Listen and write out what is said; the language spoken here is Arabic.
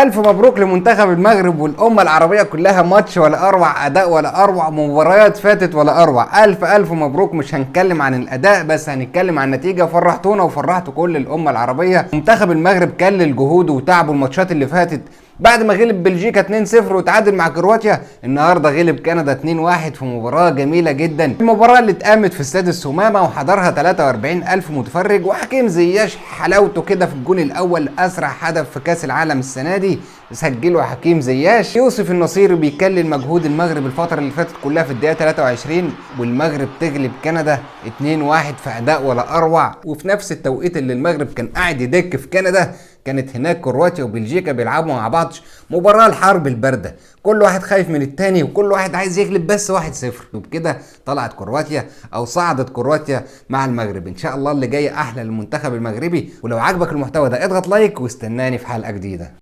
ألف مبروك لمنتخب المغرب والأمة العربية كلها. ماتش ولا أروع، أداء ولا أروع، مباريات فاتت ولا أروع. ألف مبروك. مش هنتكلم عن الأداء بس هنتكلم عن النتيجة. فرحتونا وفرحتوا كل الأمة العربية. منتخب المغرب كلل جهوده وتعبه الماتشات اللي فاتت. بعد ما غلب بلجيكا 2-0 وتعادل مع كرواتيا، النهارده غلب كندا 2-1 في مباراة جميلة جدا. المباراة اللي اتقامت في استاد السمامة وحضرها 43,000 متفرج، وحكيم زياش حلاوته كده في الجون الأول، أسرع هدف في كأس العالم السنة دي سجله حكيم زياش. يوسف النصيري بيكلل مجهود المغرب الفترة اللي فاتت كلها في الدقيقة 23، والمغرب تغلب كندا 2-1 في أداء ولا أروع. وفي نفس التوقيت اللي المغرب كان قاعد يدك في كندا، كانت هناك كرواتيا وبلجيكا بيلعبوا مع بعض مباراة الحرب الباردة. كل واحد خايف من التاني وكل واحد عايز يغلب بس 1-0، وبكده طلعت كرواتيا او صعدت كرواتيا مع المغرب. ان شاء الله اللي جاي احلى للمنتخب المغربي. ولو عجبك المحتوى ده اضغط لايك واستناني في حلقة جديدة.